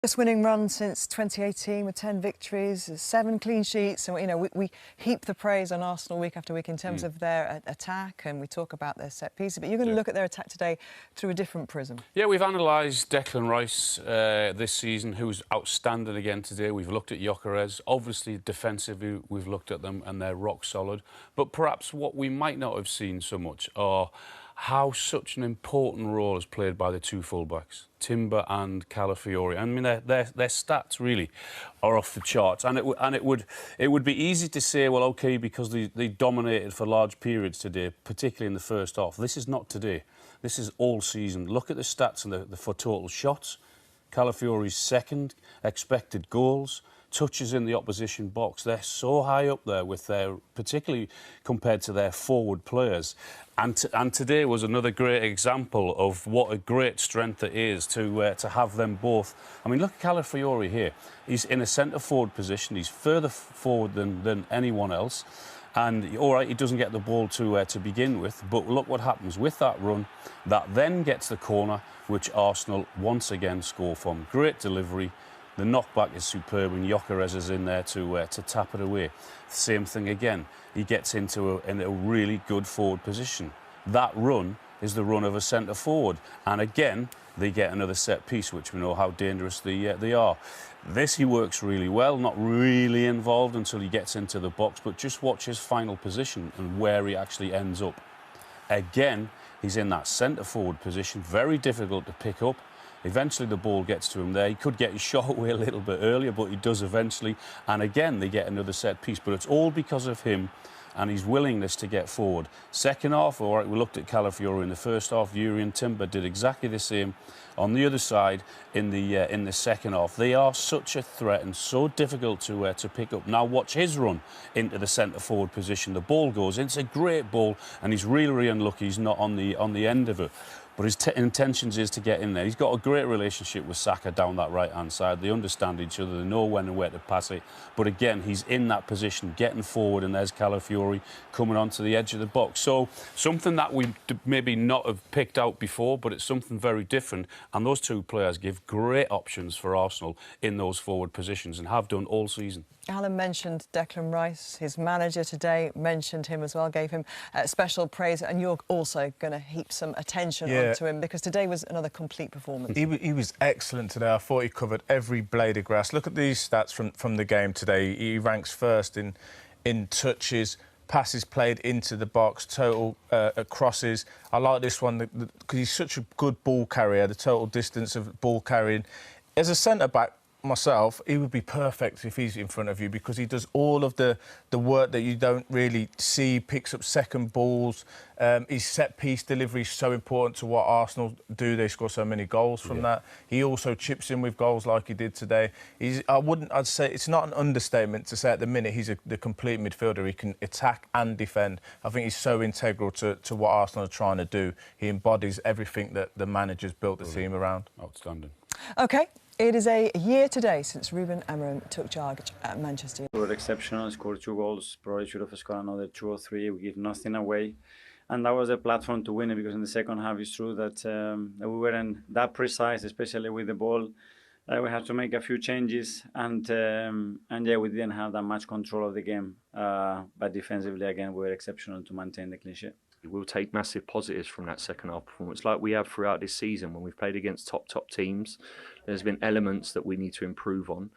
Just winning run since 2018 with 10 victories, 7 clean sheets, and we heap the praise on Arsenal week after week in terms of their attack, and we talk about their set pieces. But you're going to look at their attack today through a different prism. Yeah, we've analysed Declan Rice this season, who's outstanding again today. We've looked at Gyökeres. Obviously, defensively, we've looked at them, and they're rock solid. But perhaps what we might not have seen so much are how such an important role is played by the two fullbacks, Timber and Calafiori. I mean, their stats really are off the charts, and it would be easy to say, well, OK, because they dominated for large periods today, particularly in the first half. This is not today. This is all season. Look at the stats and for total shots. Calafiori's second, expected goals, touches in the opposition box. They're so high up there with their, particularly compared to their forward players. And today was another great example of what a great strength it is to have them both. I mean, look at Calafiori here. He's in a centre-forward position. He's further forward than anyone else. And, all right, he doesn't get the ball to begin with, but look what happens with that run. That then gets the corner, which Arsenal once again score from. Great delivery. The knockback is superb, and Gyökeres is in there to tap it away. Same thing again. He gets into a really good forward position. That run is the run of a centre-forward. And again, they get another set piece, which we know how dangerous they are. This he works really well, not really involved until he gets into the box, but just watch his final position and where he actually ends up. Again, he's in that centre-forward position, very difficult to pick up. Eventually the ball gets to him there. He could get his shot away a little bit earlier, but he does eventually. And again, they get another set piece. But it's all because of him and his willingness to get forward. Second half, all right, we looked at Calafiori in the first half. Yuri and Timber did exactly the same on the other side in the second half. They are such a threat and so difficult to pick up. Now watch his run into the centre-forward position. The ball goes in. It's a great ball, and he's really unlucky he's not on the end of it. But his intentions is to get in there. He's got a great relationship with Saka down that right-hand side. They understand each other. They know when and where to pass it. But again, he's in that position, getting forward, and there's Calafiori coming onto the edge of the box. So something that we maybe not have picked out before, but it's something very different. And those two players give great options for Arsenal in those forward positions and have done all season. Alan mentioned Declan Rice. His manager today mentioned him as well, gave him special praise. And you're also going to heap some attention onto him, because today was another complete performance. He was excellent today. I thought he covered every blade of grass. Look at these stats from the game today. He ranks first in touches, passes played into the box, total crosses. I like this one because he's such a good ball carrier, the total distance of ball carrying. As a centre-back, myself, he would be perfect if he's in front of you, because he does all of the work that you don't really see, picks up second balls. His set-piece delivery is so important to what Arsenal do. They score so many goals from that. He also chips in with goals like he did today. I'd say it's not an understatement to say at the minute he's the complete midfielder. He can attack and defend. I think he's so integral to what Arsenal are trying to do. He embodies everything that the manager's built the team around. Outstanding. OK. It is a year today since Ruben Amorim took charge at Manchester. We were exceptional, scored 2 goals, probably should have scored another 2 or 3. We give nothing away. And that was a platform to win it, because in the second half it's true that we weren't that precise, especially with the ball. We had to make a few changes, and yeah, we didn't have that much control of the game. But defensively, again, we were exceptional to maintain the clean sheet. We'll take massive positives from that second half performance, like we have throughout this season when we've played against top teams. There's been elements that we need to improve on,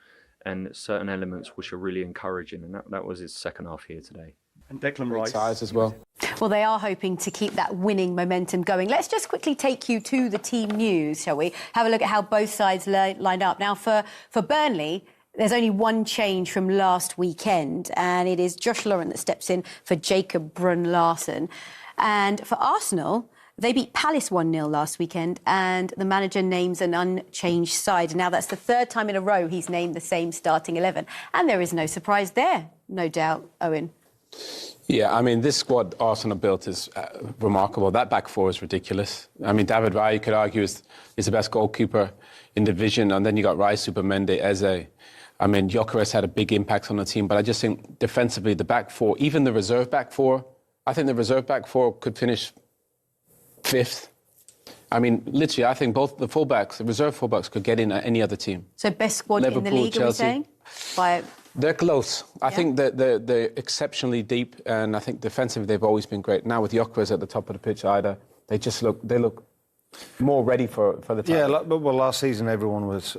and certain elements which are really encouraging, and that was his second half here today. And Declan Rice as well. Well, they are hoping to keep that winning momentum going. Let's just quickly take you to the team news, shall we? Have a look at how both sides lined up. Now, for Burnley, there's only one change from last weekend, and it is Josh Laurent that steps in for Jacob Brun-Larsen. And for Arsenal, they beat Palace 1-0 last weekend, and the manager names an unchanged side. Now, that's the 3rd time in a row he's named the same starting 11. And there is no surprise there, no doubt, Owen. Yeah, I mean, this squad Arsenal built is remarkable. That back four is ridiculous. I mean, David Raya, you could argue, is the best goalkeeper in the division. And then you got Rice, Supermende, Eze. I mean, Gyökeres had a big impact on the team. But I just think defensively, the back four, even the reserve back four, I think the reserve back four could finish 5th. I mean, literally, I think both the fullbacks, the reserve fullbacks, could get in at any other team. So best squad in the Liverpool, league, are we Chelsea. saying? By They're close. I Yeah. think that they're exceptionally deep, and I think defensively they've always been great. Now with Gyökeres at the top of the pitch, they look more ready for the title. Yeah, well, last season everyone was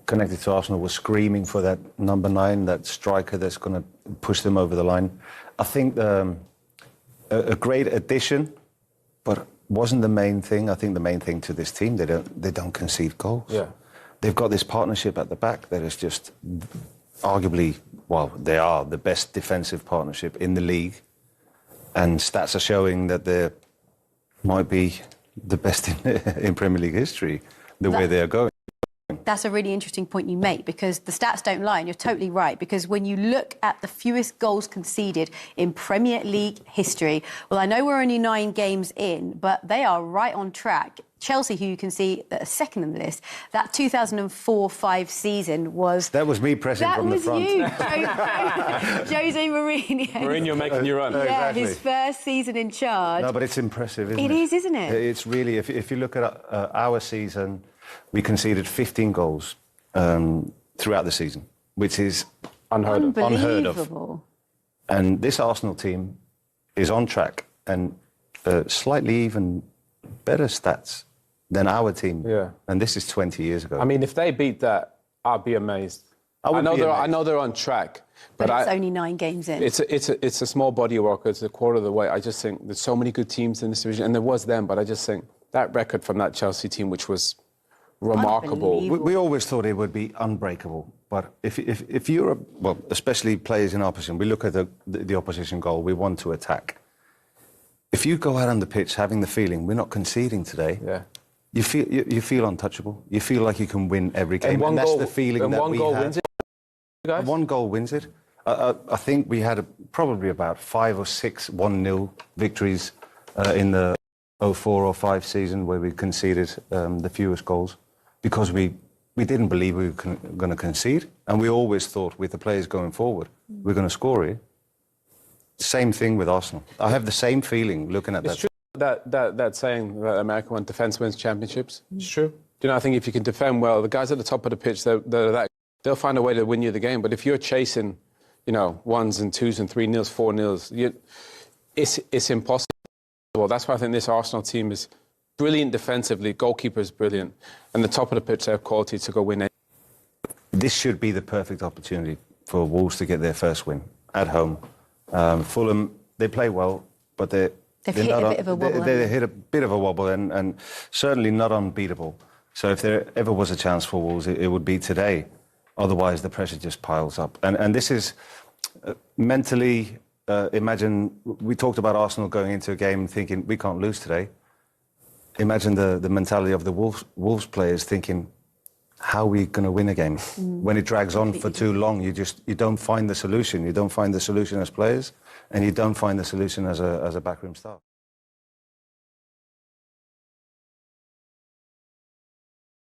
connected to Arsenal was screaming for that number 9, that striker that's going to push them over the line. I think a great addition, but wasn't the main thing. I think the main thing to this team, they don't concede goals. Yeah. They've got this partnership at the back that is just arguably, well, they are the best defensive partnership in the league, and stats are showing that they might be the best in Premier League history, the way they are going. That's a really interesting point you make, because the stats don't lie, and you're totally right, because when you look at the fewest goals conceded in Premier League history, well, I know we're only 9 games in, but they are right on track. Chelsea, who you can see second on the list, that 2004-05 season was... That was me pressing from the front. That was you, Jose Mourinho. Mourinho making you run. Yeah, Exactly. his first season in charge. No, but it's impressive, isn't it? It is, isn't it? It's really, if you look at our season, we conceded 15 goals throughout the season, which is unheard of. Unbelievable. And this Arsenal team is on track and slightly even better stats than our team. Yeah. And this is 20 years ago. I mean, if they beat that, I'd be amazed. I know they're on track, But it's only 9 games in. It's a small body of work. It's a quarter of the way. I just think there's so many good teams in this division, and there was them. But I just think that record from that Chelsea team, which was remarkable. We always thought it would be unbreakable. But if you're, well, especially players in our position, we look at the opposition goal, we want to attack. If you go out on the pitch having the feeling we're not conceding today, Yeah. you feel untouchable. You feel like you can win every game, and that's the feeling that we have. Wins it, guys? One goal wins it. I think we had probably about 5 or 6 1-0 victories in the 04-05 season where we conceded the fewest goals because we didn't believe we were going to concede, and we always thought with the players going forward we're going to score here. Same thing with Arsenal. I have the same feeling looking at that. It's true that saying that American one, defense wins championships. It's true. Do you know, I think if you can defend well, the guys at the top of the pitch, they'll find a way to win you the game. But if you're chasing, 1s and 2s and 3-0s, 4-0s, it's impossible. That's why I think this Arsenal team is brilliant defensively. Goalkeeper is brilliant, and the top of the pitch they have quality to go win. This should be the perfect opportunity for Wolves to get their first win at home. Fulham, they play well, but they've hit a bit of a wobble. They hit a bit of a wobble, and certainly not unbeatable. So if there ever was a chance for Wolves, it would be today. Otherwise, the pressure just piles up. And this is mentally. Imagine we talked about Arsenal going into a game thinking we can't lose today. Imagine the mentality of the Wolves players thinking, how are we going to win a game? When it drags on for too long, you don't find the solution. You don't find the solution as players, and you don't find the solution as a backroom staff.